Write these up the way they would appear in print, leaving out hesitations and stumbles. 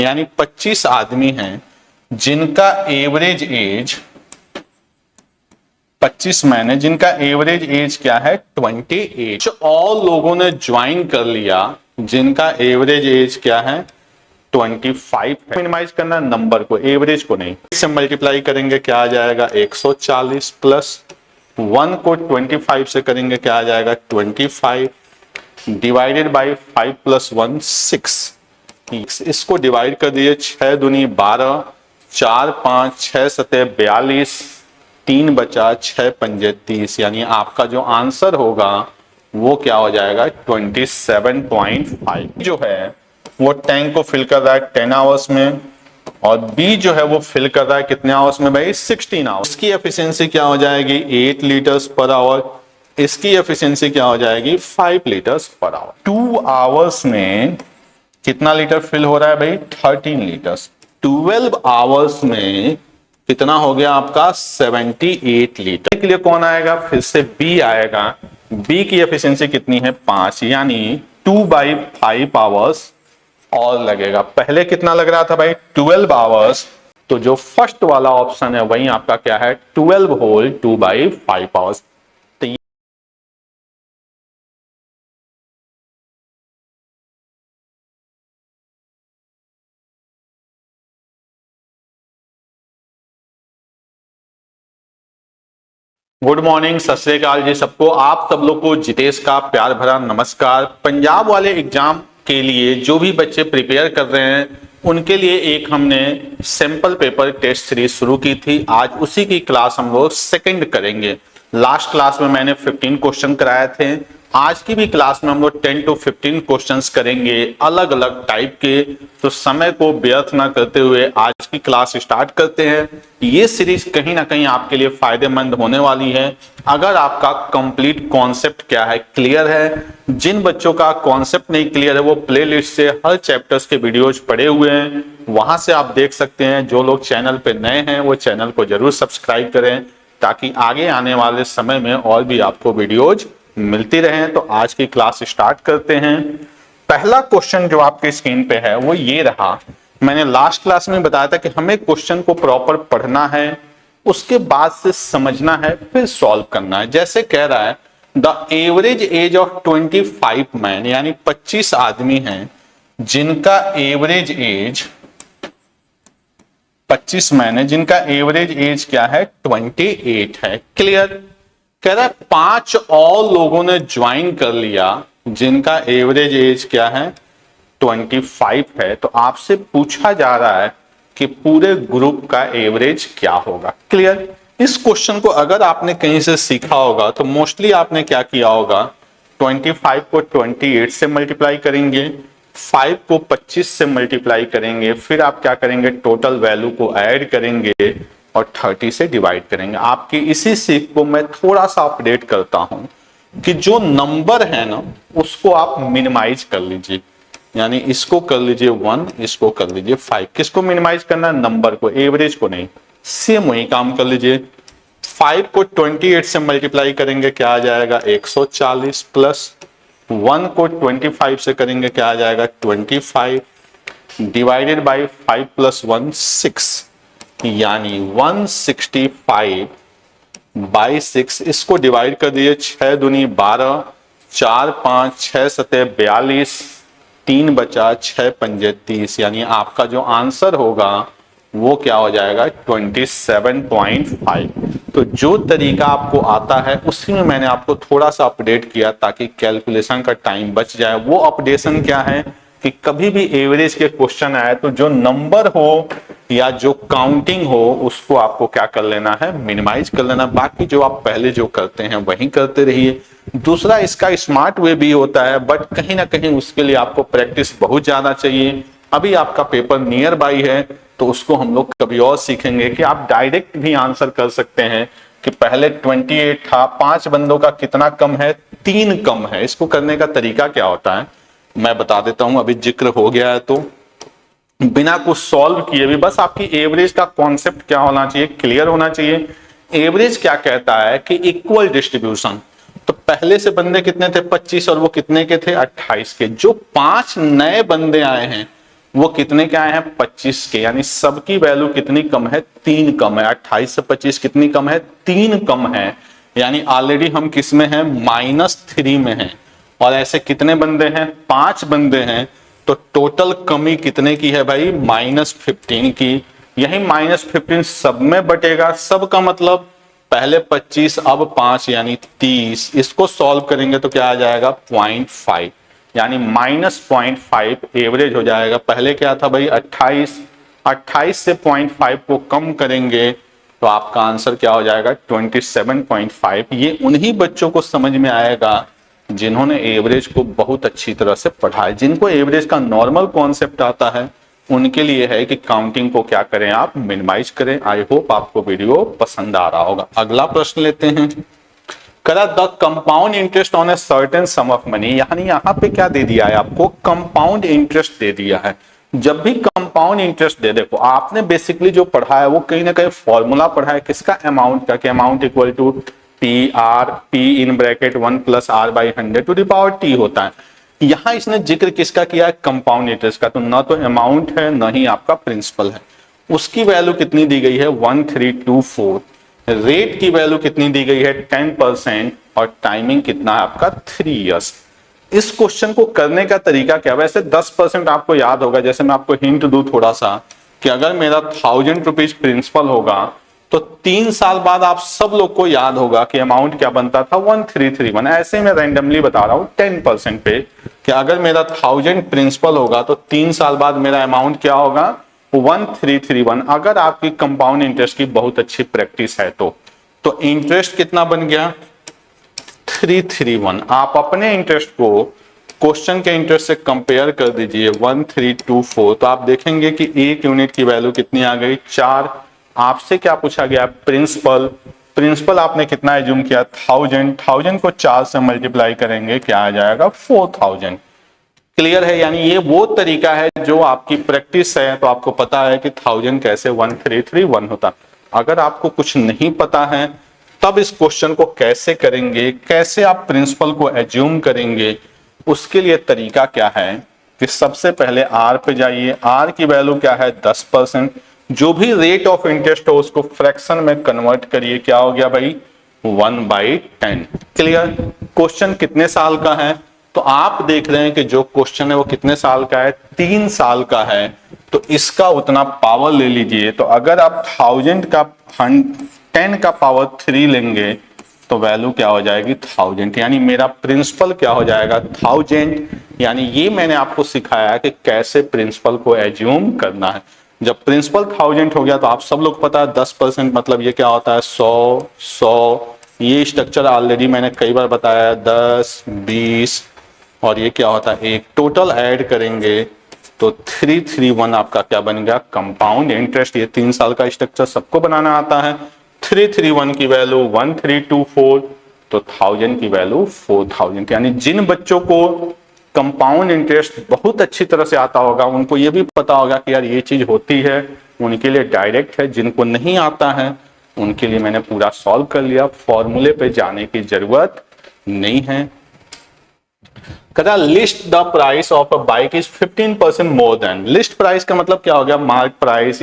यानी 25 आदमी हैं जिनका एवरेज एज 25 मैन है जिनका एवरेज एज क्या है 28। और लोगों ने ज्वाइन कर लिया जिनका एवरेज एज क्या है 25 है। मिनिमाइज करना नंबर को, एवरेज को नहीं। इससे मल्टीप्लाई करेंगे क्या आ जाएगा 140 प्लस 1 को 25 से करेंगे क्या आ जाएगा 25 डिवाइडेड बाई 5 प्लस 1 6। इसको डिवाइड कर दिए 6 दूनी 12 4 5 6 7 42 3 बचा 6 पंजे 30। यानी आपका जो आंसर होगा वो क्या हो जाएगा 27.5 जो है वो टैंक को फिल कर रहा है 10 आवर्स में और बी जो है वो फिल कर रहा है कितने आवर्स में भाई 16 आवर्स। इसकी एफिशिएंसी क्या हो जाएगी 8 लीटर्स पर आवर। इसकी एफिशिएंसी क्या हो जाएगी 5 लीटर्स पर आवर। 2 आवर्स में कितना लीटर फिल हो रहा है भाई 13 लीटर्स। 12 आवर्स में कितना हो गया आपका 78 लीटर। के लिए कौन आएगा फिर से बी आएगा। बी की एफिशिएंसी कितनी है 5 यानी 2/5 आवर्स और लगेगा। पहले कितना लग रहा था भाई 12 आवर्स, तो जो फर्स्ट वाला ऑप्शन है वही आपका क्या है 12 होल 2/5 आवर्स। गुड मॉर्निंग, सत श्री अकाल जी सबको। आप सब लोग को जितेश का प्यार भरा नमस्कार। पंजाब वाले एग्जाम के लिए जो भी बच्चे प्रिपेयर कर रहे हैं उनके लिए एक हमने सैंपल पेपर टेस्ट सीरीज शुरू की थी। आज उसी की क्लास हम लोग सेकंड करेंगे। लास्ट क्लास में मैंने 15 क्वेश्चन कराए थे। आज की भी क्लास में हम लोग 10 to 15 क्वेश्चंस करेंगे अलग अलग टाइप के। तो समय को व्यर्थ ना करते हुए आज की क्लास स्टार्ट करते हैं। ये सीरीज कहीं ना कहीं आपके लिए फायदेमंद होने वाली है अगर आपका कंप्लीट कॉन्सेप्ट क्या है क्लियर है। जिन बच्चों का कॉन्सेप्ट नहीं क्लियर है वो प्लेलिस्ट से हर चैप्टर्स के वीडियोज पड़े हुए हैं, वहां से आप देख सकते हैं। जो लोग चैनल पे नए हैं वो चैनल को जरूर सब्सक्राइब करें ताकि आगे आने वाले समय में और भी आपको वीडियोज मिलती रहें। तो आज की क्लास स्टार्ट करते हैं। पहला क्वेश्चन जो आपके स्क्रीन पे है वो ये रहा। मैंने लास्ट क्लास में बताया था कि हमें क्वेश्चन को प्रॉपर पढ़ना है, उसके बाद से समझना है, फिर सॉल्व करना है। जैसे कह रहा है the average age of 25 man यानी 25 आदमी हैं जिनका एवरेज एज 25 मैन है जिनका एवरेज एज क्या है 28 है। क्लियर। कह रहा है 5 और लोगों ने ज्वाइन कर लिया जिनका एवरेज एज क्या है 25 है। तो आपसे पूछा जा रहा है कि पूरे ग्रुप का एवरेज क्या होगा। क्लियर। इस क्वेश्चन को अगर आपने कहीं से सीखा होगा तो मोस्टली आपने क्या किया होगा 25 को 28 से मल्टीप्लाई करेंगे, 5 को 25 से मल्टीप्लाई करेंगे, फिर आप क्या करेंगे टोटल वैल्यू को ऐड करेंगे और 30 से डिवाइड करेंगे। आपकी इसी सीख को मैं थोड़ा सा अपडेट करता हूं कि जो नंबर है ना उसको आप मिनिमाइज कर लीजिए। यानी इसको कर लीजिए 1, इसको कर लीजिए 5। किसको मिनिमाइज करना है नंबर को, एवरेज को नहीं। सेम वही काम कर लीजिए। 5 को 28 से मल्टीप्लाई करेंगे क्या आ जाएगा 140 प्लस 1 को 25 से करेंगे क्या आ जाएगा 25 डिवाइडेड बाई 5 प्लस 1 6 यानी 165 बाई 6। इसको डिवाइड कर दिए 6 दूनी 12 4 5 6 7 42 3 बचा 6 पंजे 30। यानी आपका जो आंसर होगा वो क्या हो जाएगा 27.5। तो जो तरीका आपको आता है उसी में मैंने आपको थोड़ा सा अपडेट किया ताकि कैलकुलेशन का टाइम बच जाए। वो अपडेशन क्या है कि कभी भी एवरेज के क्वेश्चन आए तो जो नंबर हो या जो काउंटिंग हो उसको आपको क्या कर लेना है मिनिमाइज कर लेना। बाकी जो आप पहले जो करते हैं वही करते रहिए। दूसरा इसका स्मार्ट वे भी होता है बट कहीं ना कहीं उसके लिए आपको प्रैक्टिस बहुत ज्यादा चाहिए। अभी आपका पेपर नियर बाई है तो उसको हम लोग कभी और सीखेंगे कि आप डायरेक्ट भी आंसर कर सकते हैं कि पहले 28 था, 5 बंदों का कितना कम है 3 कम है। इसको करने का तरीका क्या होता है मैं बता देता हूं। अभी जिक्र हो गया है तो बिना कुछ सॉल्व किए भी बस आपकी एवरेज का कॉन्सेप्ट क्या होना चाहिए क्लियर होना चाहिए। एवरेज क्या कहता है कि इक्वल डिस्ट्रीब्यूशन। तो पहले से बंदे कितने थे 25 और वो कितने के थे 28 के। जो 5 नए बंदे आए हैं वो कितने के आए हैं 25 के, यानी सबकी वैल्यू कितनी कम है 3 कम है। 28 से 25 कितनी कम है 3 कम है, यानी ऑलरेडी हम किस में हैं -3 में हैं। और ऐसे कितने बंदे हैं 5 बंदे हैं, तो टोटल कमी कितने की है भाई -15 की। यही -15 सब में बटेगा, सब का मतलब पहले 25 अब 5 यानी 30। इसको सॉल्व करेंगे तो क्या आ जाएगा 0.5, यानी -0.5 एवरेज हो जाएगा। पहले क्या था भाई 28 से 0.5 को कम करेंगे तो आपका आंसर क्या हो जाएगा 27.5। ये उन्हीं बच्चों को समझ में आएगा जिन्होंने एवरेज को बहुत अच्छी तरह से पढ़ा है। जिनको एवरेज का नॉर्मल कॉन्सेप्ट आता है उनके लिए है कि काउंटिंग को क्या करें आप मिनिमाइज करें। आई होप आपको वीडियो पसंद आ रहा होगा। अगला प्रश्न लेते हैं। करा the compound interest on a certain some of money, यानी यहाँ पे क्या दे दिया है आपको कंपाउंड इंटरेस्ट दे दिया है। जब भी कंपाउंड इंटरेस्ट दे, देखो आपने बेसिकली जो पढ़ा है वो कहीं ना कहीं फॉर्मूला पढ़ा है किसका अमाउंट का, कि amount equal to T R P in bracket 1 + r/100 to the power T होता है। यहां इसने जिक्र किसका किया है कंपाउंड इंटरेस्ट का, तो ना तो अमाउंट है ना ही आपका प्रिंसिपल है। उसकी वैल्यू कितनी दी गई है 1324। रेट की वैल्यू कितनी दी गई है 10% और टाइमिंग कितना है आपका 3 इयर्स। इस क्वेश्चन को करने का तरीका क्या, वैसे 10% आपको याद होगा। जैसे मैं आपको हिंट दूं थोड़ा सा कि अगर मेरा 1000 रुपीज प्रिंसिपल होगा तो 3 साल बाद आप सब लोग को याद होगा कि अमाउंट क्या बनता था 1331। ऐसे मैं रैंडमली बता रहा हूं 10% पे कि अगर मेरा 1000 प्रिंसिपल होगा तो 3 साल बाद मेरा अमाउंट क्या होगा 1331। अगर आपकी कंपाउंड इंटरेस्ट की बहुत अच्छी प्रैक्टिस है तो इंटरेस्ट कितना बन गया 331। आप अपने इंटरेस्ट को क्वेश्चन के इंटरेस्ट से कंपेयर कर दीजिए 1324, तो आप देखेंगे कि एक यूनिट की वैल्यू कितनी आ गई 4। आपसे क्या पूछा गया प्रिंसिपल आपने कितना एज्यूम किया 1000 को 4 से मल्टीप्लाई करेंगे क्या आ जाएगा 4000। क्लियर है, यानी ये वो तरीका है जो आपकी प्रैक्टिस है तो आपको पता है कि 1000 कैसे 1331 होता। अगर आपको कुछ नहीं पता है तब इस क्वेश्चन को कैसे करेंगे, कैसे आप प्रिंसिपल को एज्यूम करेंगे, उसके लिए तरीका क्या है कि सबसे पहले आर पे जाइए। आर की वैल्यू क्या है 10%। जो भी रेट ऑफ इंटरेस्ट हो उसको फ्रैक्शन में कन्वर्ट करिए, क्या हो गया भाई 1/10। क्लियर। क्वेश्चन कितने साल का है, तो आप देख रहे हैं कि जो क्वेश्चन है वो कितने साल का है 3 साल का है, तो इसका उतना पावर ले लीजिए। तो अगर आप 1000 का 10 का पावर 3 लेंगे तो वैल्यू क्या हो जाएगी 1000, यानी मेरा प्रिंसिपल क्या हो जाएगा 1000। यानी ये मैंने आपको सिखाया कि कैसे प्रिंसिपल को एज्यूम करना है। जब प्रिंसिपल 1000 हो गया तो आप सब लोग पता है 10% मतलब ये क्या होता है 100। ये स्ट्रक्चर ऑलरेडी मैंने कई बार बताया 10 20 और ये क्या होता है एक टोटल ऐड करेंगे तो 331 आपका क्या बन गया कंपाउंड इंटरेस्ट। ये 3 साल का स्ट्रक्चर सबको बनाना आता है। 331 की वैल्यू 1324 तो 1000 की वैल्यू 4000। यानी जिन बच्चों को कंपाउंड इंटरेस्ट बहुत अच्छी तरह से आता होगा उनको ये भी पता होगा कि यार ये चीज होती है, उनके लिए डायरेक्ट है। जिनको नहीं आता है उनके लिए मैंने पूरा सॉल्व कर लिया, फॉर्मूले पे जाने की जरूरत नहीं है। कहता list the price of a bike is 15% more than. List price का मतलब क्या हो गया मार्क प्राइस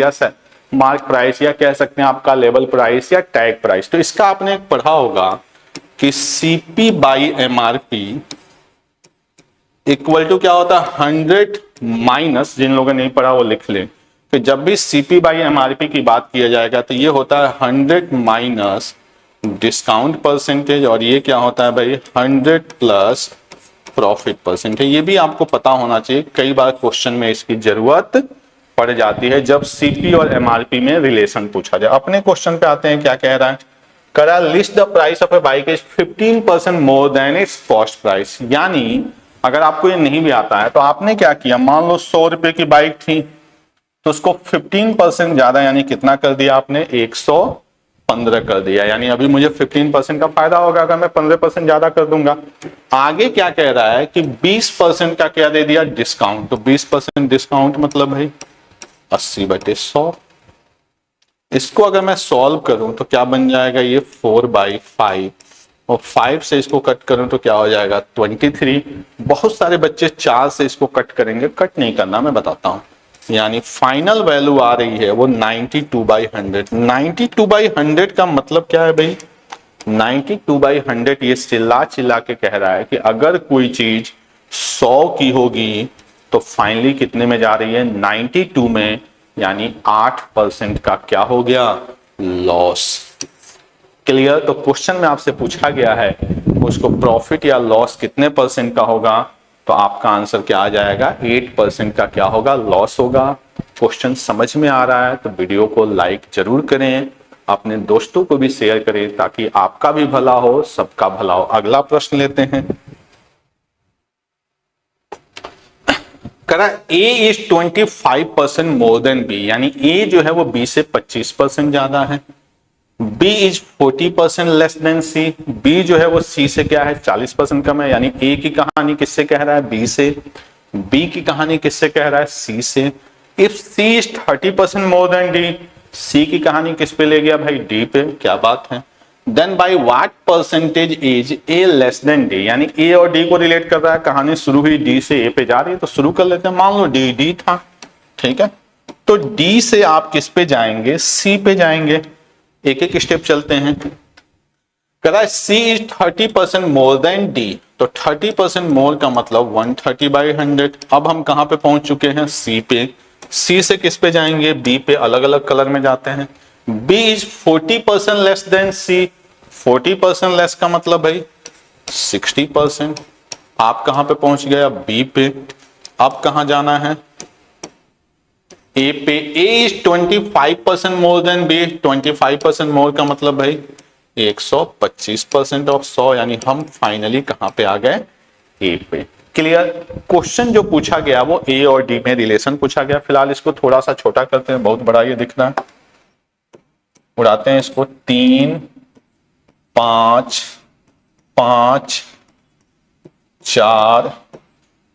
या कह सकते हैं आपका लेवल प्राइस या टैग प्राइस। तो इसका आपने पढ़ा होगा कि CP by MRP equal to क्या होता है 100 माइनस, जिन लोगों ने नहीं पढ़ा वो लिख ले, कि जब भी सीपी बाई एमआरपी की बात किया जाएगा तो ये होता है 100 माइनस डिस्काउंट परसेंटेज और ये क्या होता है भाई 100 प्लस प्रॉफिट परसेंटेज। ये भी आपको पता होना चाहिए, कई बार क्वेश्चन में इसकी जरूरत पड़ जाती है जब सीपी और एमआरपी में रिलेशन पूछा जाए। अपने क्वेश्चन पे आते हैं, क्या कह रहा है, करा list the price of A bike is 15% more than it's cost price. यानी अगर आपको ये नहीं भी आता है तो आपने क्या किया, मान लो 100 रुपए की बाइक थी तो उसको 15% ज्यादा यानी कितना कर दिया आपने 115 कर दिया। यानी अभी मुझे 15% का फायदा होगा अगर मैं 15% ज्यादा कर दूंगा। आगे क्या कह रहा है कि 20% का क्या दे दिया डिस्काउंट, तो 20% डिस्काउंट मतलब भाई 80/100। इसको अगर मैं सॉल्व करूं तो क्या बन जाएगा ये 4/5 और 5 से इसको कट करूं तो क्या हो जाएगा 23। बहुत सारे बच्चे 4 से इसको कट करेंगे, कट नहीं करना मैं बताता हूं। यानी फाइनल वैल्यू आ रही है वो 92/100। 92/100 का मतलब क्या है भाई? 92/100 ये चिल्ला चिल्ला के कह रहा है कि अगर कोई चीज 100 की होगी तो फाइनली कितने में जा रही है? 92 में, यानी 8% का क्या हो गया? लॉस। क्लियर? तो क्वेश्चन में आपसे पूछा गया है उसको प्रॉफिट या लॉस कितने परसेंट का होगा, तो आपका आंसर क्या आ जाएगा? 8% का क्या होगा? लॉस होगा। क्वेश्चन समझ में आ रहा है तो वीडियो को लाइक जरूर करें, अपने दोस्तों को भी शेयर करें ताकि आपका भी भला हो, सबका भला हो। अगला प्रश्न लेते हैं। करा A is 25% more than B, यानी A जो है वो B से 25% ज्यादा है। B is 40% less than C, B जो है वो C से क्या है? 40% कम है। यानी A की कहानी किससे कह रहा है? B से। B की कहानी किससे कह रहा है? C से। If C is 30% more than D, C की कहानी किस पे ले गया भाई? D पे। क्या बात है? Then by what percentage is A less than D, यानी A और D को रिलेट कर रहा है। कहानी शुरू हुई D से A पे जा रही है तो शुरू कर लेते हैं। मान लो D था, ठीक है, तो D से आप किस पे जाएंगे? C पे जाएंगे। एक एक स्टेप चलते हैं। कह रहा है C is 30% more than D, तो 30% मोर का मतलब 130/100। अब हम कहां पे पहुंच चुके हैं? C पे। C से किस पे जाएंगे? B पे। अलग अलग कलर में जाते हैं। B is 40% less than C, 40% less का मतलब भाई 60%। आप कहां पे पहुंच गए? B पे। अब कहां जाना है? A पे। A is 25% more than B, 25% मोर का मतलब भाई 125% ऑफ 100, यानी हम फाइनली कहां पे आ गए? A पे। क्लियर? क्वेश्चन जो पूछा गया वो A और D में रिलेशन पूछा गया। फिलहाल इसको थोड़ा सा छोटा करते हैं, बहुत बड़ा ये दिख रहा है। उड़ाते हैं इसको। 3 5 5 4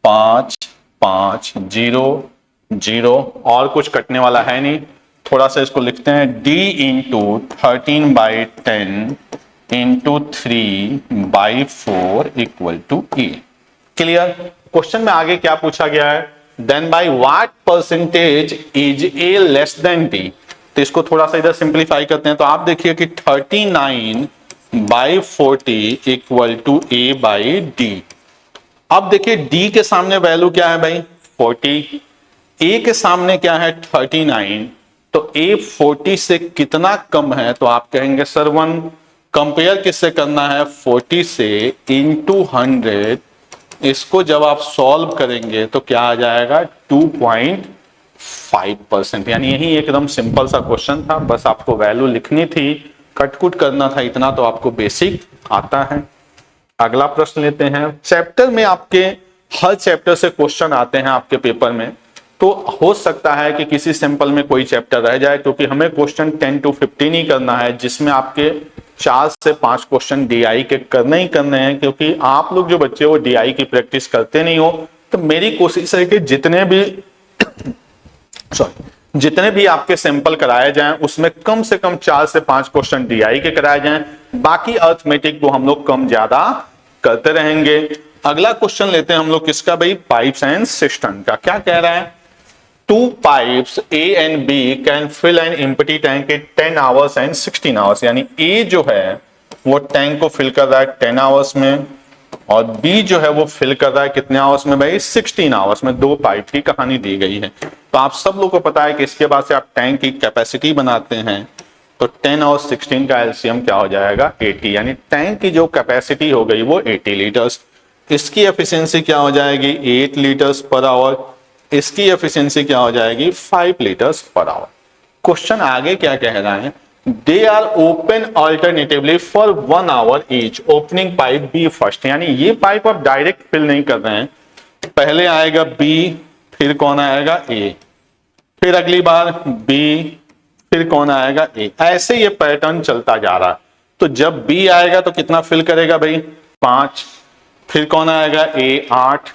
5 5 0 0, और कुछ कटने वाला है नहीं। थोड़ा सा इसको लिखते हैं। D into 13/10 into 3/4 equal to A। Clear? Question में आगे क्या पूछा गया है? Then by what percentage is A less than D। तो इसको थोड़ा सा इधर सिंप्लीफाई करते हैं। तो आप देखिए कि 39/40 इक्वल टू A/D। अब देखिए D के सामने वैल्यू क्या है भाई? 40। A के सामने क्या है? 39। तो A 40 से कितना कम है? तो आप कहेंगे सर 1। कंपेयर किससे करना है? 40 से इंटू 100। इसको जब आप सॉल्व करेंगे तो क्या आ जाएगा? 2.5%। यानी यही एकदम सिंपल सा क्वेश्चन था, बस आपको वैल्यू लिखनी थी, कटकुट करना था, इतना तो आपको बेसिक आता है। अगला प्रश्न लेते हैं। चैप्टर में आपके हर चैप्टर से क्वेश्चन आते हैं आपके पेपर में, तो हो सकता है कि किसी सैंपल में कोई चैप्टर रह जाए, क्योंकि हमें क्वेश्चन 10 to 15 ही करना है, जिसमें आपके 4 से 5 क्वेश्चन DI के करने ही करने हैं। क्योंकि आप लोग जो बच्चे वो DI की प्रैक्टिस करते नहीं हो, तो मेरी कोशिश है कि जितने भी आपके सैंपल कराए जाएं उसमें कम से कम 4 से 5 क्वेश्चन DI के कराए जाएं। बाकी अर्थमेटिक को हम लोग कम ज्यादा करते रहेंगे। अगला क्वेश्चन लेते हैं हम लोग किसका भाई? पाइप्स एंड सिस्टम का। क्या कह रहा है? 2 pipes A and B can fill an empty tank in 10 hours and 16 hours। यानी A जो है वो टैंक को फिल कर रहा है 10 आवर्स में, और B जो है वो फिल कर रहा है कितने आवर्स में भाई? 16 आवर्स में। 2 पाइप की कहानी दी गई है। तो आप सब लोग को पता है कि इसके बाद से आप टैंक की कैपेसिटी बनाते हैं, तो 10 और 16 का एलसीएम क्या हो जाएगा? 80। यानी टैंक की जो कैपेसिटी हो गई वो 80 लीटर्स। इसकी एफिशिएंसी क्या हो जाएगी? 8 लीटर्स पर आवर। इसकी एफिशिएंसी क्या हो जाएगी? 5 लीटर्स पर आवर। क्वेश्चन आगे क्या कह रहा है? They are open alternatively for 1 hour each, opening pipe B first. यानी ये पाइप आप डायरेक्ट फिल नहीं कर रहे हैं, पहले आएगा बी, फिर कौन आएगा? ए, फिर अगली बार बी, फिर कौन आएगा? ए। ऐसे ये पैटर्न चलता जा रहा है। तो जब बी आएगा तो कितना फिल करेगा भाई? 5। फिर कौन आएगा? ए, 8।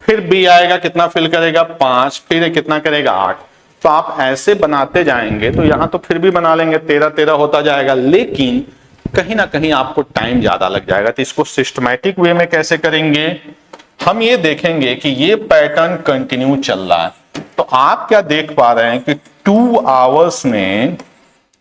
फिर बी आएगा, कितना फिल करेगा? 5। फिर कितना करेगा? 8। तो आप ऐसे बनाते जाएंगे तो यहां तो फिर भी बना लेंगे, 13 होता जाएगा, लेकिन कहीं ना कहीं आपको टाइम ज्यादा लग जाएगा। तो इसको सिस्टमैटिक वे में कैसे करेंगे? हम ये देखेंगे कि ये पैटर्न कंटिन्यू चल रहा है, तो आप क्या देख पा रहे हैं कि 2 आवर्स में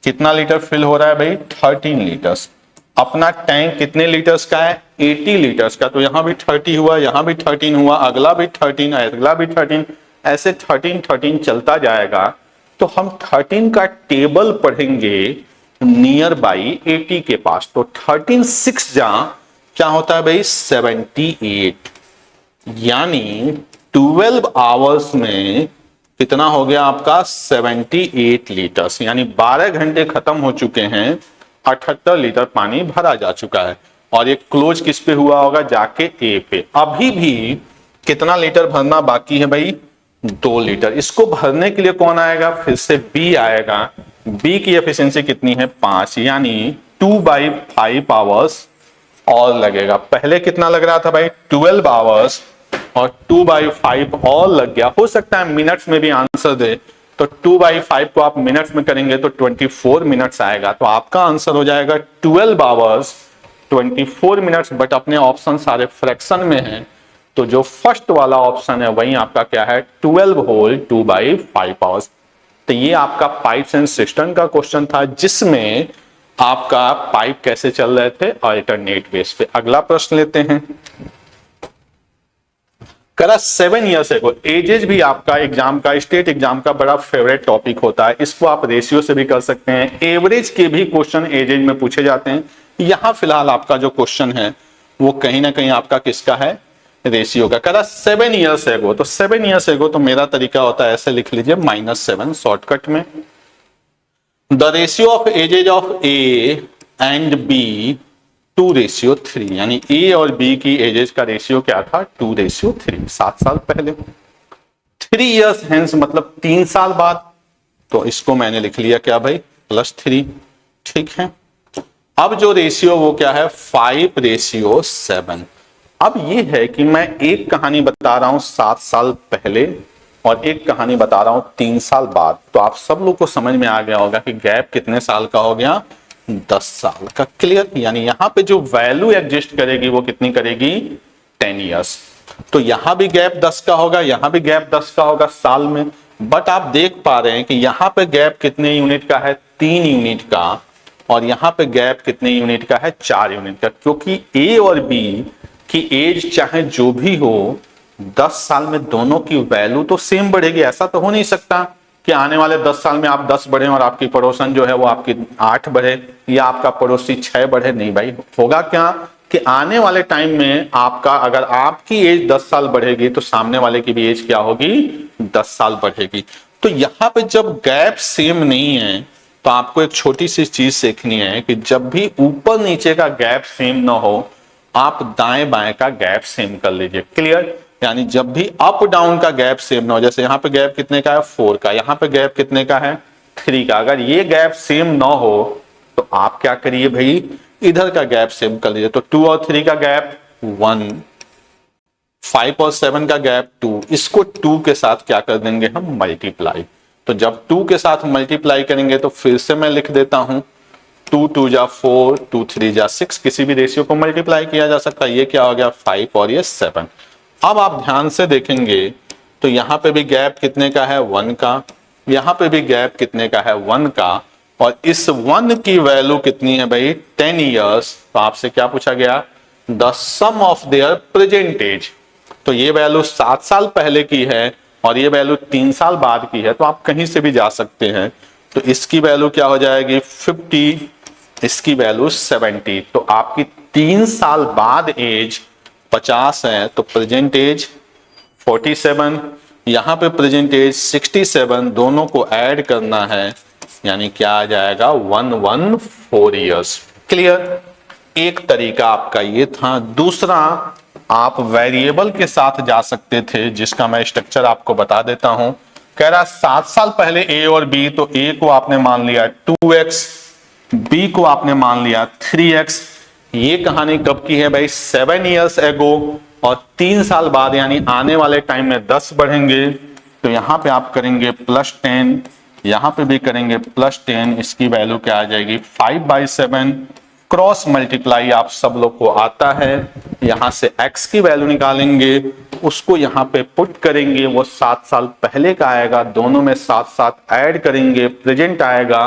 कितना लीटर फिल हो रहा है भाई? 13 लीटर्स। अपना टैंक कितने लीटर्स का है? 80 लीटर्स का। तो यहां भी 30 हुआ, यहां भी 13 हुआ, अगला भी 13, अगला भी 13, ऐसे 13 13 चलता जाएगा। तो हम 13 का टेबल पढ़ेंगे नियर बाई 80 के पास। तो 13 6 जा क्या होता है भाई? 78। यानी 12 आवर्स में कितना हो गया आपका? 78 लीटर्स। यानी 12 घंटे खत्म हो चुके हैं, 78 लीटर पानी भरा जा चुका है। और ये क्लोज किस पे हुआ होगा? जाके ए पे। अभी भी कितना लीटर भरना बाकी है भाई? 2 लीटर। इसको भरने के लिए कौन आएगा? फिर से बी आएगा। बी की एफिशिएंसी कितनी है? 5। यानी 2/5 आवर्स और लगेगा। पहले कितना लग रहा था भाई? 12 आवर्स, और 2/5 और लग गया। हो सकता है मिनट्स में भी आंसर दे, तो 2/5 को आप मिनट्स में करेंगे तो 24 मिनट्स आएगा। तो आपका आंसर हो जाएगा 12 आवर्स 24 मिनट्स। बट अपने ऑप्शन सारे फ्रैक्शन में हैं, तो जो फर्स्ट वाला ऑप्शन है वही आपका क्या है? 12 होल 2/5 आवर्स। तो ये आपका पाइप्स एंड सिस्टम का क्वेश्चन था, जिसमें आपका पाइप कैसे चल रहे थे अल्टरनेट बेस पे। अगला प्रश्न लेते हैं। करा 7 ईयर्स एगो। एजेज भी आपका एग्जाम का, स्टेट एग्जाम का बड़ा फेवरेट टॉपिक होता है। इसको आप रेशियो से भी कर सकते हैं। एवरेज के भी क्वेश्चन एजेज में पूछे जाते हैं। यहां फिलहाल आपका जो क्वेश्चन है वो कहीं ना कहीं आपका किसका है? रेशियो का। करा 7 ईयर्स एगो। तो 7 ईयर्स एगो तो मेरा तरीका होता है ऐसे लिख लीजिए, -7 शॉर्टकट में। The ratio of ages of A and B 2:3। यानी ए और बी की एजेज का रेशियो क्या था? 2:3। 7 साल पहले। 3 ईयर्स हेंस मतलब 3 साल बाद। तो इसको मैंने लिख लिया क्या भाई? +3। ठीक है। अब जो रेशियो वो क्या है? 5:7। अब ये है कि मैं एक कहानी बता रहा हूं 7 साल पहले और एक कहानी बता रहा हूं 3 साल बाद। तो आप सब लोग को समझ में आ गया होगा कि गैप कितने साल का हो गया? 10 साल का। क्लियर? यानी यहां पे जो वैल्यू एग्जिस्ट करेगी वो कितनी करेगी? 10 ईयर्स। तो यहां भी गैप 10 का होगा, यहां भी गैप 10 का होगा साल में। बट आप देख पा रहे हैं कि यहां पे गैप कितने यूनिट का है? 3 यूनिट का। और यहां पे गैप कितने यूनिट का है? 4 यूनिट का। क्योंकि ए और बी की एज चाहे जो भी हो, 10 साल में दोनों की वैल्यू तो सेम बढ़ेगी। ऐसा तो हो नहीं सकता कि आने वाले 10 साल में आप 10 बढ़े और आपकी पड़ोसन जो है वो आपकी 8 बढ़े, या आपका पड़ोसी 6 बढ़े। नहीं भाई, होगा क्या कि आने वाले टाइम में आपका, अगर आपकी एज 10 साल बढ़ेगी तो सामने वाले की भी एज क्या होगी? 10 साल बढ़ेगी। तो यहां पे जब गैप सेम नहीं है तो आपको एक छोटी सी चीज सीखनी है कि जब भी ऊपर नीचे का गैप सेम ना हो, आप दाएं बाएं का गैप सेम कर लीजिए। क्लियर? यानी जब भी अप डाउन का गैप सेम ना हो, जैसे यहां पे गैप कितने का है? 4 का, यहां पे गैप कितने का है? 3 का। अगर ये गैप सेम ना हो तो आप क्या करिए भाई? इधर का गैप सेम कर लीजिए। तो 2 और 3 का गैप 1, 5 और 7 का गैप 2। इसको 2 के साथ क्या कर देंगे हम? मल्टीप्लाई। तो जब 2 के साथ मल्टीप्लाई करेंगे तो फिर से मैं लिख देता हूं 2 2 जा 4, 2 3 जा 6। किसी भी रेशियो को मल्टीप्लाई किया जा सकता है। ये क्या हो गया? 5 और ये 7। अब आप ध्यान से देखेंगे तो यहां पे भी गैप कितने का है? 1 का। यहां पे भी गैप कितने का है? 1 का। और इस 1 की वैल्यू कितनी है भाई? 10 ईयर्स। तो आपसे क्या पूछा गया? The sum of their present age. तो ये वैल्यू 7 साल पहले की है और ये वैल्यू 3 साल बाद की है। तो आप कहीं से भी जा सकते हैं। तो इसकी वैल्यू क्या हो जाएगी? 50, इसकी वैल्यू 70। तो आपकी 3 साल बाद एज 50 है, तो प्रेजेंट एज 47, यहां पे प्रेजेंट एज 67, दोनों को ऐड करना है, यानी क्या आ जाएगा? 114 ईयर्स। क्लियर? एक तरीका आपका ये था। दूसरा, आप वेरिएबल के साथ जा सकते थे, जिसका मैं स्ट्रक्चर आपको बता देता हूं। कह रहा 7 साल पहले ए और बी, तो ए को आपने मान लिया 2x, बी को आपने मान लिया 3x। ये कहानी कब की है भाई? 7 ईयर्स एगो। और 3 साल बाद यानी आने वाले टाइम में 10 बढ़ेंगे। तो यहां पे आप करेंगे +10, यहां पे भी करेंगे +10। इसकी वैल्यू क्या आ जाएगी? 5/7 क्रॉस मल्टीप्लाई आप सब लोग को आता है। यहां से x की वैल्यू निकालेंगे, उसको यहाँ पे पुट करेंगे, वो 7 साल पहले का आएगा, दोनों में 7 ऐड करेंगे, प्रेजेंट आएगा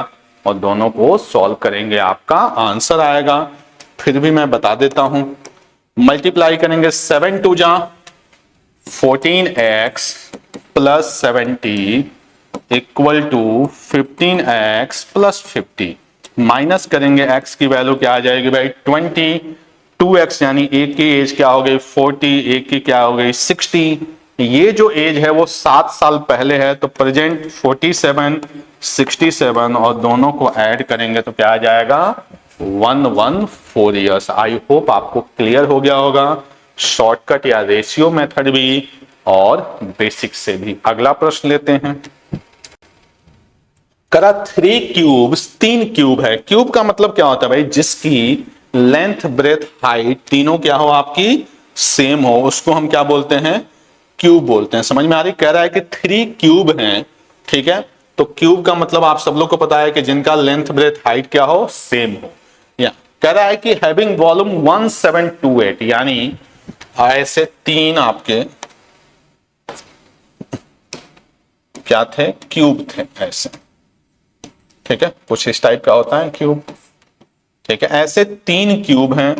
और दोनों को सॉल्व करेंगे, आपका आंसर आएगा। फिर भी मैं बता देता हूं, मल्टीप्लाई करेंगे 7 2 जा 14x plus 70 equal to 15x plus 50, minus करेंगे x की वैल्यू क्या आ जाएगी भाई 20, 2x यानी एक की एज क्या हो गई 40, एक की क्या हो गई 60। ये जो एज है वो 7 साल पहले है, तो प्रेजेंट 47 67 और दोनों को ऐड करेंगे तो क्या आ जाएगा 114 ईयर्स। आई होप आपको क्लियर हो गया होगा, शॉर्टकट या रेशियो मेथड भी और बेसिक से भी। अगला प्रश्न लेते हैं। करा 3 क्यूब्स, 3 क्यूब है। क्यूब का मतलब क्या होता है भाई, जिसकी लेंथ ब्रेथ हाइट तीनों क्या हो आपकी सेम हो, उसको हम क्या बोलते हैं क्यूब बोलते हैं। समझ में आ रही, कह रहा है कि 3 क्यूब हैं, ठीक है। तो क्यूब का मतलब आप सब लोग को पता है कि जिनका लेंथ ब्रेथ हाइट क्या हो सेम हो। या कह रहा है कि हैविंग वॉल्यूम 1728, यानी ऐसे 3 आपके क्या थे क्यूब थे ऐसे, ठीक है, कुछ इस टाइप का होता है क्यूब, ठीक है। ऐसे 3 क्यूब हैं,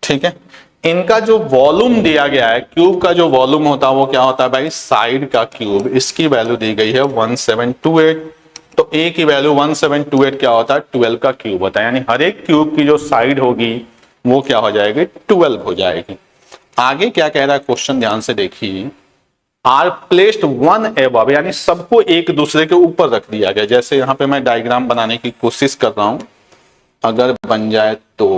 ठीक है। इनका जो वॉल्यूम दिया गया है, क्यूब का जो वॉल्यूम होता है वो क्या होता है भाई साइड का क्यूब, इसकी वैल्यू दी गई है 1728। तो ए की वैल्यू 1728 क्या होता है 12 का क्यूब होता है, यानी हर एक क्यूब की जो साइड होगी वो क्या हो जाएगी 12 हो जाएगी। आगे क्या कह रहा है क्वेश्चन, ध्यान से देखिए। आर प्लेस्ड वन एबव, यानी सबको एक दूसरे के ऊपर रख दिया गया। जैसे यहां पे मैं डायग्राम बनाने की कोशिश कर रहा हूं, अगर बन जाए तो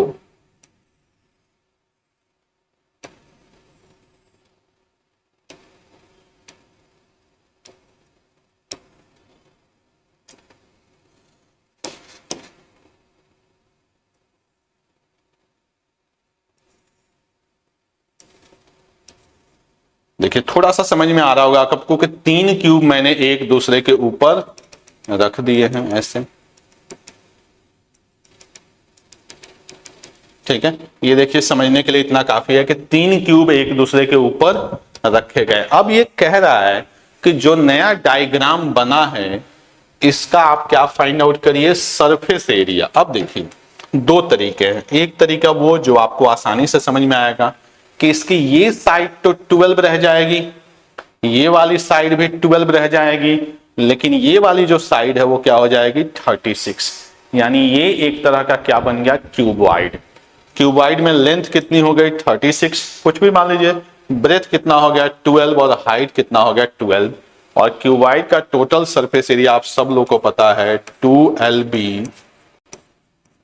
देखिए थोड़ा सा समझ में आ रहा होगा आपको कि 3 क्यूब मैंने एक दूसरे के ऊपर रख दिए हैं ऐसे, ठीक है। ये देखिए समझने के लिए इतना काफी है कि 3 क्यूब एक दूसरे के ऊपर रखे गए। अब ये कह रहा है कि जो नया डायग्राम बना है इसका आप क्या फाइंड आउट करिए सरफेस एरिया। अब देखिए 2 तरीके हैं, एक तरीका वो जो आपको आसानी से समझ में आएगा कि इसकी ये साइड तो 12 रह जाएगी, ये वाली साइड भी 12 रह जाएगी, लेकिन ये वाली जो साइड है वो क्या हो जाएगी 36, यानी ये एक तरह का क्या बन गया क्यूबॉइड। क्यूबॉइड में लेंथ कितनी हो गई 36, कुछ भी मान लीजिए, ब्रेथ कितना हो गया 12 और हाइट कितना हो गया 12, और क्यूबॉइड का टोटल सरफेस एरिया आप सब लोग को पता है 2LB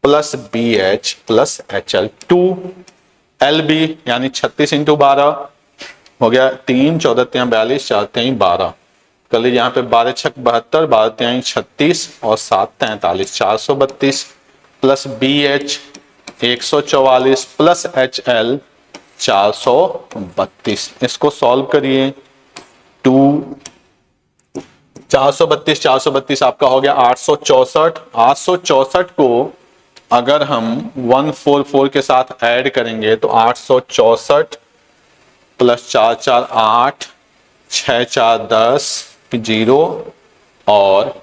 plus BH plus HL। 2LB यानी 36 इंटू 12 हो गया 3 14 42 4 3 12, कर लीजिए यहाँ पे 12 6 72 12 3 36 और 7 43 432 प्लस BH 144 प्लस HL 432। इसको सॉल्व करिए, 432 आपका हो गया 864। 864 को अगर हम 144 के साथ ऐड करेंगे तो 864 प्लस 4 4 8 6 4 10 0 और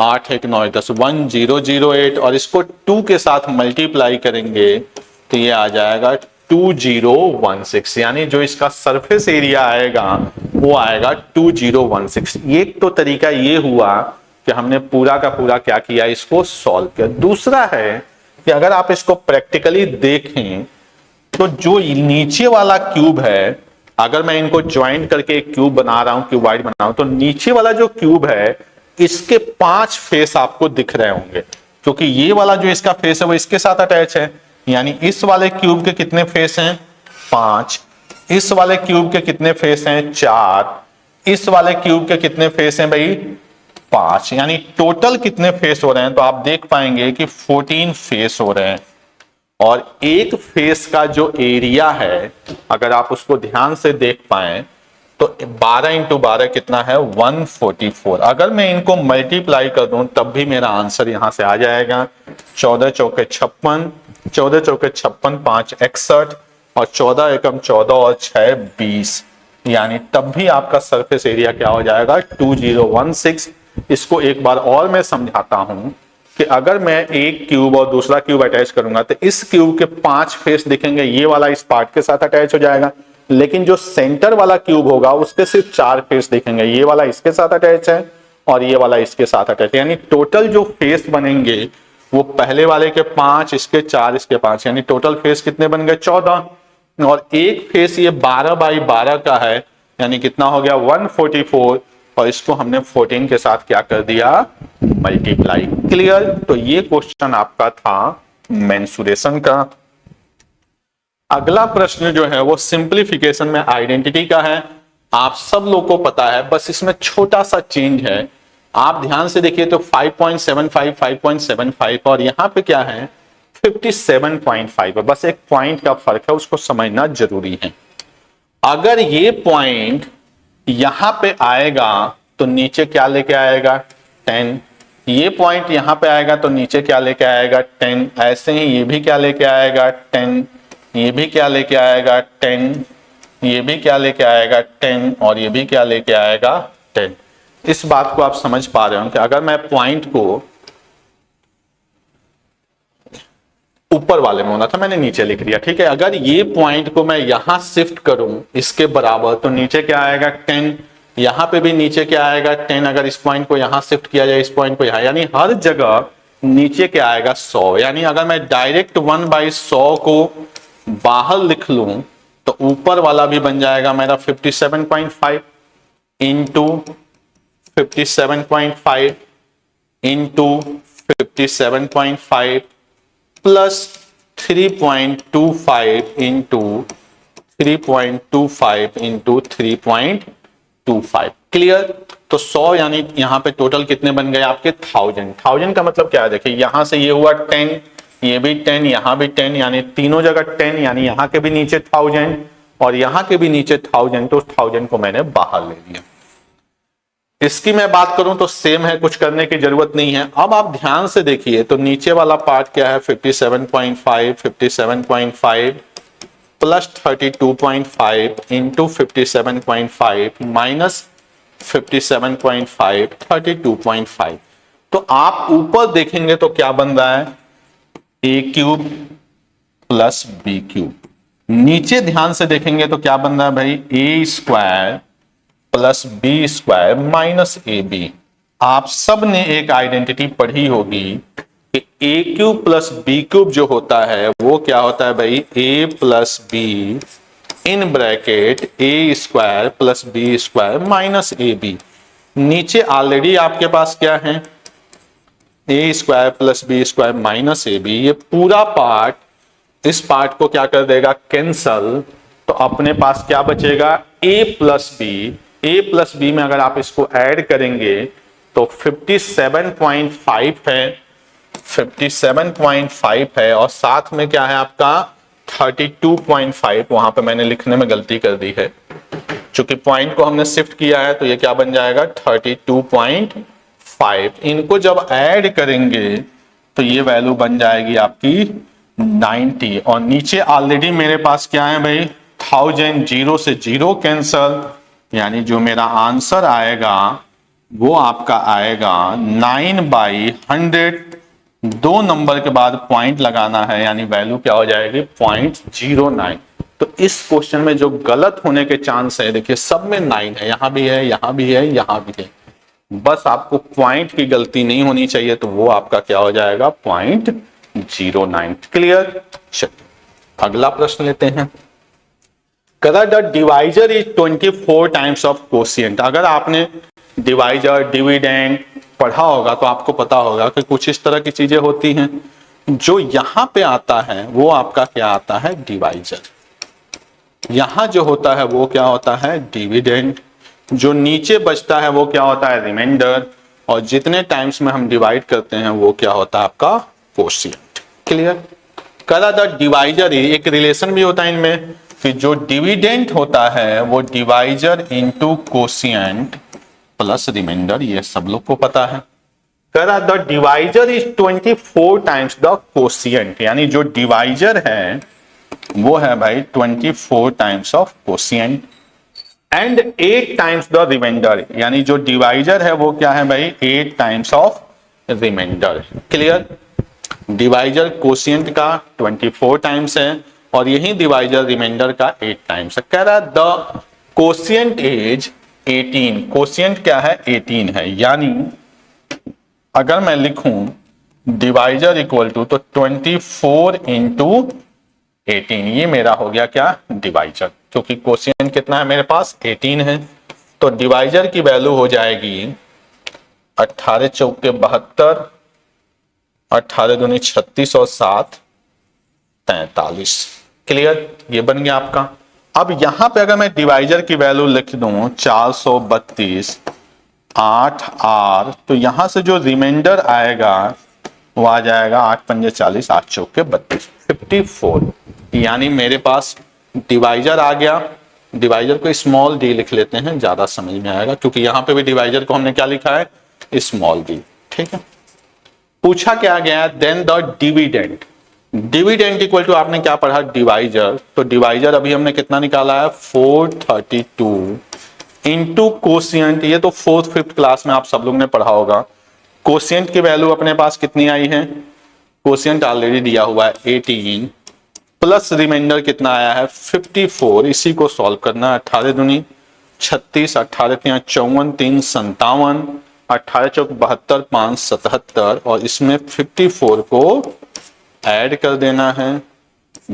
8 1 9 10 1008, और इसको 2 के साथ मल्टीप्लाई करेंगे तो ये आ जाएगा 2016, यानी जो इसका सरफेस एरिया आएगा वो आएगा 2016। एक तो तरीका ये हुआ कि हमने पूरा का पूरा क्या किया इसको सॉल्व किया। दूसरा है कि अगर आप इसको प्रैक्टिकली देखें तो जो नीचे वाला क्यूब है, अगर मैं इनको ज्वाइंट करके एक क्यूब बना रहा हूं, क्यूबॉइड बना रहा हूं, तो नीचे वाला जो क्यूब है इसके 5 फेस आपको दिख रहे होंगे, क्योंकि ये वाला जो इसका फेस है वो इसके साथ अटैच है, यानी इस वाले क्यूब के कितने फेस हैं 5, इस वाले क्यूब के कितने फेस हैं 4, इस वाले क्यूब के कितने फेस हैं भाई 5, यानी टोटल कितने फेस हो रहे हैं तो आप देख पाएंगे कि 14 फेस हो रहे हैं। और एक फेस का जो एरिया है अगर आप उसको ध्यान से देख पाए तो 12 इंटू 12 कितना है 144। अगर मैं इनको मल्टीप्लाई कर दूं तब भी मेरा आंसर यहां से आ जाएगा 14 चौके 56, 14 चौके 56, 5 61 और 14 एकम 14 और 6 20, यानी तब भी आपका सरफेस एरिया क्या हो जाएगा 2016। इसको एक बार और मैं समझाता हूं कि अगर मैं एक क्यूब और दूसरा क्यूब अटैच करूंगा तो इस क्यूब के 5 फेस दिखेंगे, ये वाला इस पार्ट के साथ अटैच हो जाएगा, लेकिन जो सेंटर वाला क्यूब होगा उसके सिर्फ 4 फेस दिखेंगे, ये वाला इसके साथ अटैच है और ये वाला इसके साथ अटैच है, यानी टोटल जो फेस बनेंगे वो पहले वाले के 5, इसके 4, इसके 5, यानी टोटल फेस कितने बन गए 14। और एक फेस ये 12 बाई 12 का है, यानी कितना हो गया 144, और इसको हमने 14 के साथ क्या कर दिया मल्टीप्लाई। क्लियर। तो ये क्वेश्चन आपका था मेंसुरेशन का। अगला प्रश्न जो है वो सिंप्लीफिकेशन में आइडेंटिटी का है। आप सब लोग को पता है, बस इसमें छोटा सा चेंज है। आप ध्यान से देखिए तो 5.75 5.75 और यहां पे क्या है 57.5 है, बस एक पॉइंट का फर्क है, उसको समझना जरूरी है। अगर ये पॉइंट यहां पे आएगा तो नीचे क्या लेके आएगा 10, ये पॉइंट यहां पे आएगा तो नीचे क्या लेके आएगा 10, ऐसे ही ये भी क्या लेके आएगा 10, ये भी क्या लेके आएगा 10, ये भी क्या लेके आएगा 10 और ये भी क्या लेके आएगा 10। इस बात को आप समझ पा रहे हो कि अगर मैं पॉइंट को ऊपर वाले में होना था, मैंने नीचे लिख दिया, ठीक है। अगर ये पॉइंट को मैं यहां शिफ्ट करूं इसके बराबर तो नीचे क्या आएगा 10, यहां पे भी नीचे क्या आएगा 10। अगर इस पॉइंट को यहां शिफ्ट किया जाए इस पॉइंट को यहां, यानी हर जगह नीचे क्या आएगा 100। यानी अगर मैं डायरेक्ट 1/100 को बाहर लिख लूं तो ऊपर वाला भी बन जाएगा मेरा 57.5 into 57.5 into 57.5 plus 3.25 into 3.25 into 3.25। Clear. तो 100 यानी यहां पे टोटल कितने बन गए आपके 1000 का मतलब क्या है देखिए, यहां से ये हुआ 10, ये भी 10, यहां भी 10, यानी तीनों जगह 10, यानी यहां के भी नीचे 1000 और यहां के भी नीचे 1000, तो 1000 को मैंने बाहर ले लिया। इसकी मैं बात करूं तो सेम है, कुछ करने की जरूरत नहीं है। अब आप ध्यान से देखिए तो नीचे वाला पार्ट क्या है 57.5 प्लस 32.5 इंटू 57.5 माइनस 57.5 32.5। तो आप ऊपर देखेंगे तो क्या बन रहा है ए क्यूब प्लस बी क्यूब। नीचे ध्यान से देखेंगे तो क्या बन रहा है भाई A square plus B square minus A B. आप सब ने एक आइडेंटिटी पढ़ी होगी कि A cube plus B cube जो होता है वो क्या होता है भाई A plus B in bracket A square plus B square minus A B. नीचे ऑलरेडी आपके पास क्या है A square plus B square minus A B. ये पूरा पार्ट इस पार्ट को क्या कर देगा कैंसल, तो अपने पास क्या बचेगा a प्लस बी में अगर आप इसको ऐड करेंगे तो 57.5 है, 57.5 है और साथ में क्या है आपका 32.5। वहां पे मैंने लिखने में गलती कर दी है, चूंकि पॉइंट को हमने शिफ्ट किया है तो ये क्या बन जाएगा 32.5। इनको जब ऐड करेंगे तो ये वैल्यू बन जाएगी आपकी 90 और नीचे ऑलरेडी मेरे पास क्या है भाई 1000, 0 से 0 कैंसल, यानी जो मेरा आंसर आएगा वो आपका आएगा 9/100। 2 नंबर के बाद पॉइंट लगाना है, यानी वैल्यू क्या हो जाएगी 0.09। तो इस क्वेश्चन में जो गलत होने के चांस है देखिए सब में 9 है, यहां भी है, यहां भी है, यहां भी है, बस आपको पॉइंट की गलती नहीं होनी चाहिए, तो वो आपका क्या हो जाएगा 0.09। क्लियर। चलिए अगला प्रश्न लेते हैं। कदा the divisor is 24 times of quotient. अगर आपने डिवाइजर डिविडेंड पढ़ा होगा तो आपको पता होगा कि कुछ इस तरह की चीजें होती हैं। जो यहां पे आता है वो आपका क्या आता है डिवाइजर, यहां जो होता है वो क्या होता है डिविडेंड, जो नीचे बचता है वो क्या होता है रिमाइंडर, और जितने टाइम्स में हम डिवाइड करते हैं वो क्या होता है आपका कोशिएंट। क्लियर। कदा द डिवाइजर एक रिलेशन भी होता है इनमें कि जो डिविडेंड होता है वो divisor into quotient plus remainder, ये सब लोग को पता है। कह रहा the divisor is 24 times the quotient, यानी जो डिवाइजर है वो है भाई 24 times of quotient and 8 times the remainder, यानी जो डिवाइजर है वो क्या है भाई 8 times of remainder. Clear? Divisor quotient का 24 टाइम्स है और यही डिवाइजर रिमाइंडर का 8 टाइम्स है। कह रहा द कोशिएंट इज 18, कोशिएंट क्या है 18 है, यानी अगर मैं लिखूं डिवाइजर इक्वल टू तो 24 इंटू 18, ये मेरा हो गया क्या डिवाइजर, क्योंकि कोशिएंट कितना है मेरे पास 18 है। तो डिवाइजर की वैल्यू हो जाएगी 18 चौके 72, 18 दूनी 36 और 7 43। क्लियर? ये बन गया आपका। अब यहां पे अगर मैं डिवाइजर की वैल्यू लिख दूं 432 8 आर, तो यहां से जो रिमाइंडर आएगा वो आ जाएगा 8 पंजे 40, 8 चौके 32, 54। यानी मेरे पास डिवाइजर आ गया। डिवाइजर को स्मॉल डी लिख लेते हैं, ज्यादा समझ में आएगा, क्योंकि यहां पे भी डिवाइजर को हमने क्या लिखा है स्मॉल डी। ठीक है? पूछा क्या गया then the dividend, dividend equal to आपने क्या पढ़ा डिवाइजर, तो डिवाइजर अभी हमने कितना निकाला है 432 इंटू कोशिएंट, ये तो 4th 5th क्लास में आप सब लोग ने पढ़ा होगा। कोशिएंट की वैल्यू अपने पास कितनी आई है, कोशिएंट ऑलरेडी दिया हुआ है 18 प्लस रिमाइंडर कितना आया है 54, इसी को सॉल्व करना है। 18 दूनी 36, 18 तिया 54, 3 57, 18 चौक 72, 5 77 और इसमें 54 को ऐड कर देना है।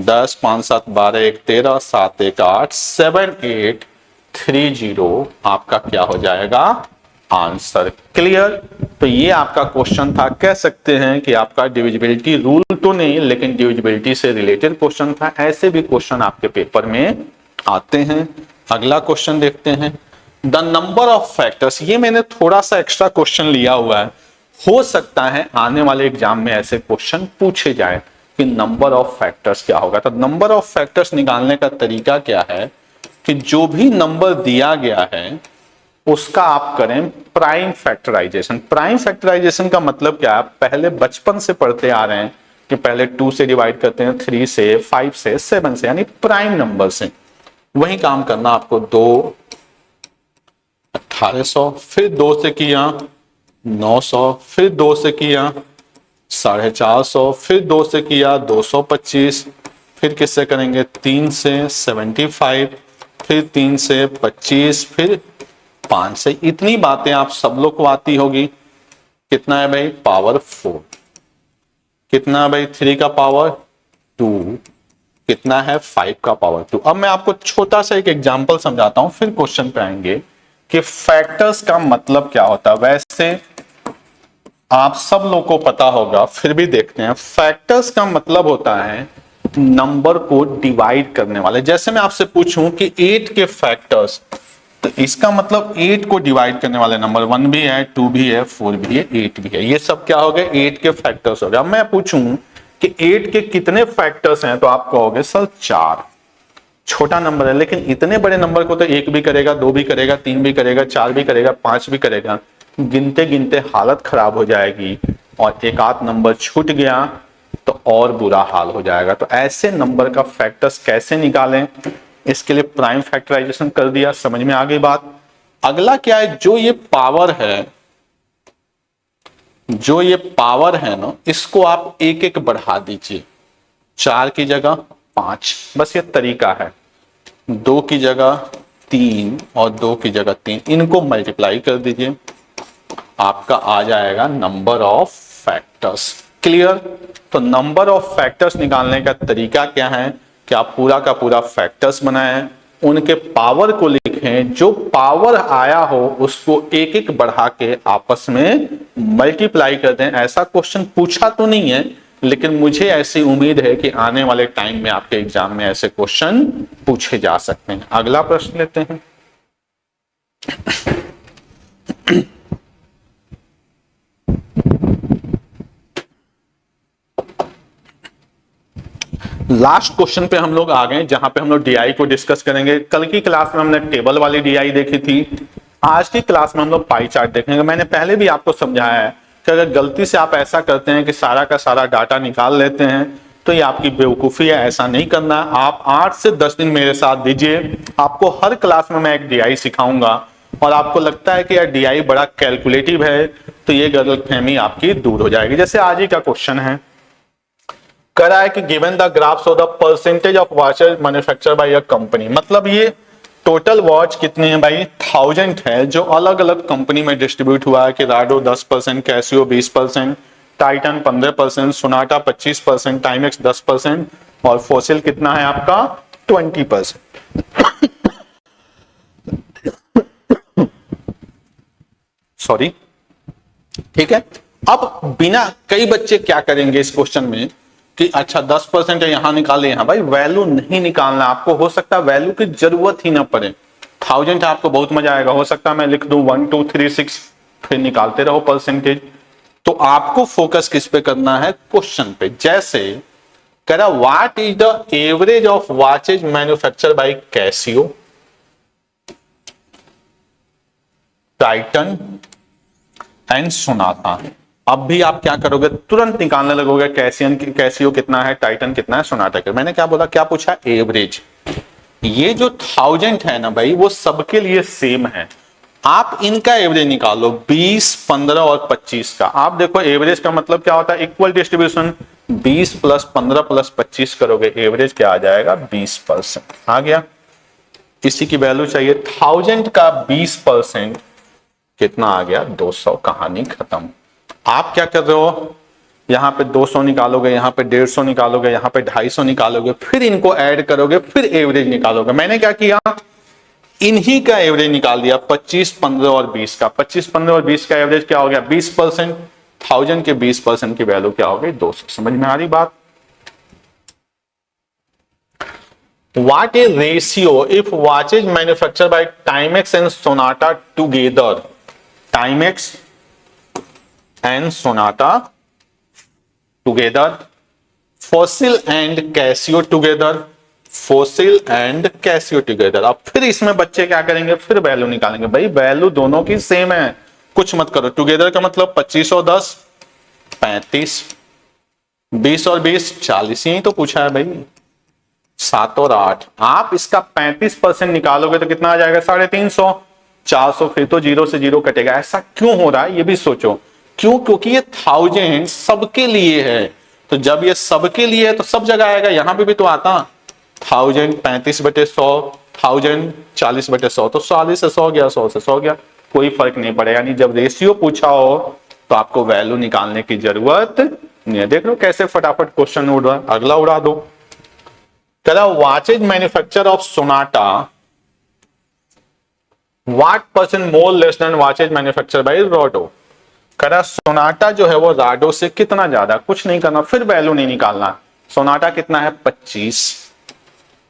10 5 7 12 1 13 7 1 8 7 8 3 0 आपका क्या हो जाएगा आंसर। क्लियर? तो ये आपका क्वेश्चन था। कह सकते हैं कि आपका डिविजिबिलिटी रूल तो नहीं, लेकिन डिविजिबिलिटी से रिलेटेड क्वेश्चन था। ऐसे भी क्वेश्चन आपके पेपर में आते हैं। अगला क्वेश्चन देखते हैं, द नंबर ऑफ फैक्टर्स। ये मैंने थोड़ा सा एक्स्ट्रा क्वेश्चन लिया हुआ है, हो सकता है आने वाले एग्जाम में ऐसे क्वेश्चन पूछे जाए कि नंबर ऑफ फैक्टर्स क्या होगा। तो नंबर ऑफ फैक्टर्स निकालने का तरीका क्या है कि जो भी नंबर दिया गया है उसका आप करें प्राइम फैक्टराइजेशन। प्राइम फैक्टराइजेशन का मतलब क्या है, पहले बचपन से पढ़ते आ रहे हैं कि पहले 2 से डिवाइड करते हैं, 3 से, 5 से, 7 से, यानी प्राइम नंबर से। वही काम करना आपको। 2 1800, फिर 2 से किया 900, फिर 2 से किया 450, फिर 2 से किया 225, फिर किससे करेंगे 3 से 75, फिर 3 से 25, फिर 5 से। इतनी बातें आप सब लोग को आती होगी। कितना है भाई पावर 4, कितना है भाई 3 का पावर 2, कितना है 5 का पावर 2। अब मैं आपको छोटा सा एक एग्जांपल समझाता हूं, फिर क्वेश्चन पे आएंगे कि फैक्टर्स का मतलब क्या होता है। वैसे आप सब लोग को पता होगा, फिर भी देखते हैं। फैक्टर्स का मतलब होता है नंबर को डिवाइड करने वाले। जैसे मैं आपसे पूछूं कि 8 के फैक्टर्स, तो इसका मतलब 8 को डिवाइड करने वाले नंबर 1 भी है, 2 भी है, 4 भी है, 8 भी है। ये सब क्या हो गए 8 के फैक्टर्स हो गए। अब मैं पूछूं कि 8 के कितने फैक्टर्स हैं, तो आप कहोगे सर 4। छोटा नंबर है, लेकिन इतने बड़े नंबर को तो 1 भी करेगा, 2 भी करेगा, 3 भी करेगा, 4 भी करेगा, 5 भी करेगा। गिनते गिनते हालत खराब हो जाएगी और एक आध नंबर छूट गया तो और बुरा हाल हो जाएगा। तो ऐसे नंबर का फैक्टर्स कैसे निकालें, इसके लिए प्राइम फैक्टराइजेशन कर दिया। समझ में आ गई बात। अगला क्या है, जो ये पावर है, जो ये पावर है ना, इसको आप एक एक बढ़ा दीजिए। 4 की जगह 5, बस ये तरीका है। 2 की जगह 3 और 2 की जगह 3, इनको मल्टीप्लाई कर दीजिए, आपका आ जाएगा नंबर ऑफ फैक्टर्स। क्लियर? तो नंबर ऑफ फैक्टर्स निकालने का तरीका क्या है कि आप पूरा का पूरा फैक्टर्स बनाएं, उनके पावर को लिखें, जो पावर आया हो उसको एक एक बढ़ा के आपस में मल्टीप्लाई कर दें। ऐसा क्वेश्चन पूछा तो नहीं है, लेकिन मुझे ऐसी उम्मीद है कि आने वाले टाइम में आपके एग्जाम में ऐसे क्वेश्चन पूछे जा सकते हैं। अगला प्रश्न लेते हैं। लास्ट क्वेश्चन पे हम लोग आ गए जहां पे हम लोग डीआई को डिस्कस करेंगे। कल की क्लास में हमने टेबल वाली डीआई देखी थी, आज की क्लास में हम लोग पाई चार्ट देखेंगे। मैंने पहले भी आपको समझाया है कि अगर गलती से आप ऐसा करते हैं कि सारा का सारा डाटा निकाल लेते हैं तो ये आपकी बेवकूफ़ी है, ऐसा नहीं करना। आप 8 से 10 दिन मेरे साथ दीजिए, आपको हर क्लास में मैं एक डीआई सिखाऊंगा और आपको लगता है कि यार डीआई बड़ा कैलकुलेटिव है तो ये गलतफहमी आपकी दूर हो जाएगी। जैसे आज ही का क्वेश्चन है, कह रहा है कि given the graphs of the percentage of watches manufacture by a company, मतलब ये टोटल वॉच कितनी है भाई, 1000 है जो अलग अलग कंपनी में डिस्ट्रीब्यूट हुआ है कि Rado 10%, Casio 20%, Titan 15%, Sonata 25%, Timex 10% और फोसिल कितना है आपका 20%। सॉरी, ठीक है। अब बिना, कई बच्चे क्या करेंगे इस क्वेश्चन में कि अच्छा 10% है यहां निकाले, यहां भाई वैल्यू नहीं निकालना आपको, हो सकता है वैल्यू की जरूरत ही ना पड़े। 1000 आपको बहुत मजा आएगा, हो सकता है मैं लिख दूं 1 2 3 6 फिर निकालते रहो परसेंटेज। तो आपको फोकस किस पे करना है, क्वेश्चन पे। जैसे कह रहा what is the average of watches manufacture by Casio, Titan and Sonata. अब भी आप क्या करोगे, तुरंत निकालने लगोगे कैसियो कितना है, टाइटन कितना है, सोनाटा कितना। मैंने क्या बोला, क्या पूछा, एवरेज। ये जो 1000 है ना भाई वो सबके लिए सेम है, आप इनका एवरेज निकालो 20, 15 और 25 का। आप देखो एवरेज का मतलब क्या होता है, इक्वल डिस्ट्रीब्यूशन। 20 + 15 + 25 करोगे एवरेज क्या आ जाएगा, 20%। आ गया, इसी की वैल्यू चाहिए। 1000 का 20% कितना आ गया, 200। कहानी खत्म। आप क्या कर रहे हो, यहां पे 200 निकालोगे, यहां पे 150 निकालोगे, यहां पे 250 निकालोगे, फिर इनको ऐड करोगे, फिर एवरेज निकालोगे। मैंने क्या किया, इन्हीं का एवरेज निकाल दिया, 25, 15 और 20 का। 25, 15 और 20 का एवरेज क्या हो गया, 20%। 1000 के 20% की वैल्यू क्या हो गई, 200। समझ में आ रही बात। What a ratio if watches manufactured by Timex and Sonata together, Timex and Sonata together, Fossil and Casio together, Fossil and Casio together। अब फिर इसमें बच्चे क्या करेंगे, फिर वैल्यू निकालेंगे। भाई वैल्यू दोनों की सेम है, कुछ मत करो। टुगेदर का मतलब 25 और 10 35, 20 और 20 40, यही तो पूछा है भाई। 7 और 8, आप इसका 35% निकालोगे तो कितना आ जाएगा, 350। 400, फिर तो 0 से 0 कटेगा। ऐसा क्यों हो रहा है ये भी सोचो, क्यों, क्योंकि ये 1000 सबके लिए है, तो जब ये सबके लिए है तो सब जगह आएगा। यहां पे भी तो आता 1000 35/100, 1000 40/100, तो 40 से 100 गया, 100 से 100 गया, कोई फर्क नहीं पड़ेगा। यानी जब रेशियो पूछा हो तो आपको वैल्यू निकालने की जरूरत नहीं है। देख लो कैसे फटाफट क्वेश्चन उड़ रहा है, अगला उड़ा दो। Watches manufacture of Sonata what % more less than watches manufacture by Rado. करा सोनाटा जो है वो राडो से कितना ज्यादा, कुछ नहीं करना, फिर वैल्यू नहीं निकालना। सोनाटा कितना है 25,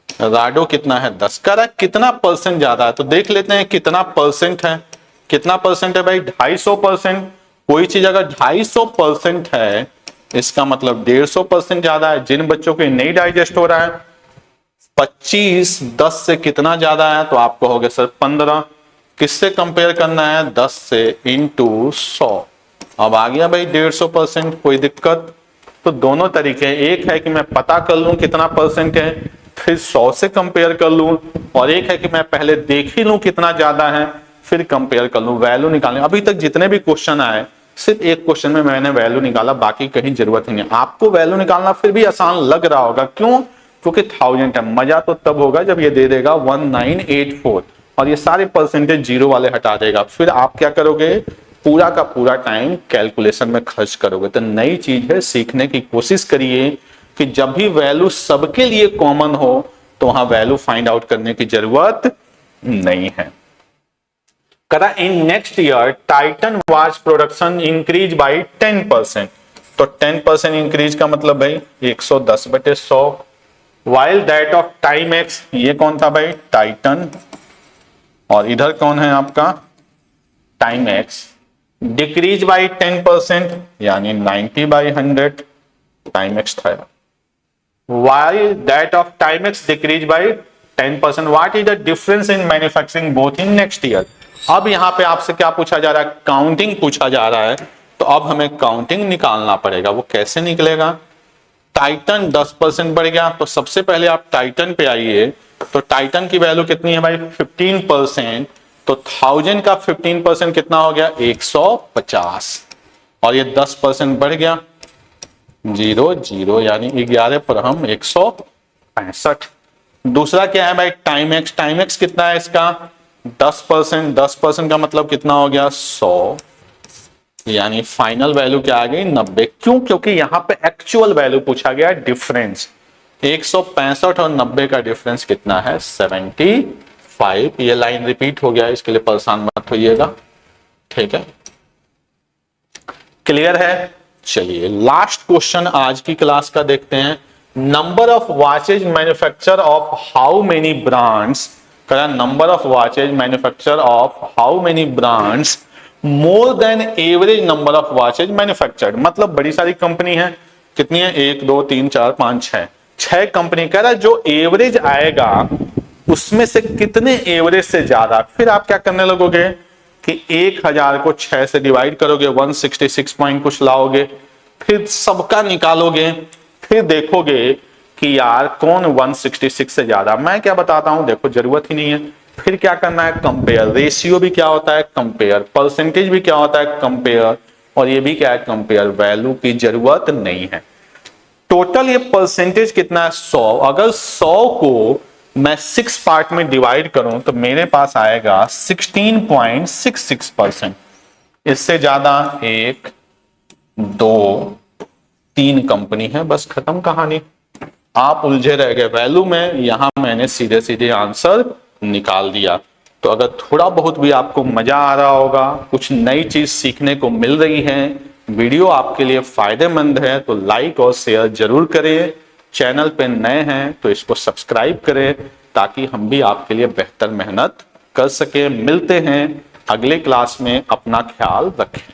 राडो कितना है 10। करा कितना % ज्यादा है, तो देख लेते हैं कितना परसेंट है। कितना परसेंट है भाई, 250%। कोई चीज अगर 250% है इसका मतलब 150% ज्यादा है। जिन बच्चों को नहीं डाइजेस्ट हो रहा है, 25 10 से कितना ज्यादा है, तो आप कहोगे सर 15। किससे कंपेयर करना है, 10 से इंटू 100। अब आ गया भाई 150%, कोई दिक्कत। तो दोनों तरीके, एक है कि मैं पता कर लूं कितना परसेंट है फिर 100 से कंपेयर कर लूं, और एक है कि मैं पहले देख ही लूं कितना ज्यादा है फिर कंपेयर कर लूं, वैल्यू निकालने। अभी तक जितने भी क्वेश्चन आए सिर्फ एक क्वेश्चन में मैंने वैल्यू निकाला, बाकी कहीं जरूरत ही नहीं। आपको वैल्यू निकालना फिर भी आसान लग रहा होगा, क्यों, क्योंकि 1000 है। मजा तो तब होगा जब ये दे देगा 1984 और ये सारे परसेंटेज जीरो वाले हटा देगा। फिर आप क्या करोगे, पूरा का पूरा टाइम कैलकुलेशन में खर्च करोगे। तो नई चीज है, सीखने की कोशिश करिए कि जब भी वैल्यू सबके लिए कॉमन हो तो वहां वैल्यू फाइंड आउट करने की जरूरत नहीं है। करा in next year Titan watch production increase by 10%। तो 10% इंक्रीज का मतलब भाई 110/100। वाइल दैट ऑफ टाइमेक्स, ये कौन था भाई, टाइटन, और इधर कौन है आपका टाइमेक्स, डिक्रीज बाई 10%, यानी 90/100 टाइमेक्स था। Why that of Timex decreased by 10%? What is the difference in manufacturing both in next year? अब यहां पे आपसे क्या पूछा जा रहा है? काउंटिंग पूछा जा रहा है, तो अब हमें काउंटिंग निकालना पड़ेगा। वो कैसे निकलेगा? टाइटन 10% बढ़ गया, तो सबसे पहले आप टाइटन पे आइए। तो टाइटन की वैल्यू कितनी है भाई? 15%। तो 1000 का 15% कितना हो गया? 150। और ये 10% बढ़ गया, 0 0, यानी 11 पर हम 165। दूसरा क्या है भाई? टाइमेक्स। टाइमेक्स कितना है इसका? 10%। 10% का मतलब कितना हो गया? 100, यानी फाइनल वैल्यू क्या आ गई? 90। क्यों? क्योंकि यहां पे एक्चुअल वैल्यू पूछा गया, डिफरेंस। 165 और 90 का डिफरेंस कितना है? 75। ये लाइन रिपीट हो गया, इसके लिए परेशान मत होइएगा, ठीक है? क्लियर है? चलिए लास्ट क्वेश्चन आज की क्लास का देखते हैं। Number of watches manufacture of how many brands, number of watches manufacture of how many brands more than average number of watches manufactured. मतलब बड़ी सारी कंपनी है, कितनी है? 1 2 3 4 5 6 कंपनी। कह रहा है जो एवरेज आएगा उसमें से कितने एवरेज से ज्यादा। फिर आप क्या करने लगोगे कि 1000 को 6 से डिवाइड करोगे, 166 पॉइंट कुछ लाओगे, फिर सबका निकालोगे, फिर देखोगे कि यार कौन 166 से ज्यादा। मैं क्या बताता हूं, देखो जरूरत ही नहीं है। फिर क्या करना है? कंपेयर। रेशियो भी क्या होता है? कंपेयर। परसेंटेज भी क्या होता है? कंपेयर। और ये भी क्या है? कंपेयर। वैल्यू की जरूरत नहीं है। टोटल ये परसेंटेज कितना है? 100। अगर 100 को मैं 6 पार्ट में डिवाइड करूं तो मेरे पास आएगा 16.66%। इससे ज्यादा 1 2 3 कंपनी है, बस खत्म कहानी। आप उलझे रह गए वैल्यू में, यहां मैंने सीधे सीधे आंसर निकाल दिया। तो अगर थोड़ा बहुत भी आपको मजा आ रहा होगा, कुछ नई चीज सीखने को मिल रही है, वीडियो आपके लिए फायदेमंद है, तो लाइक और शेयर जरूर करें। चैनल पे नए हैं तो इसको सब्सक्राइब करें, ताकि हम भी आपके लिए बेहतर मेहनत कर सके। मिलते हैं अगले क्लास में, अपना ख्याल रखें।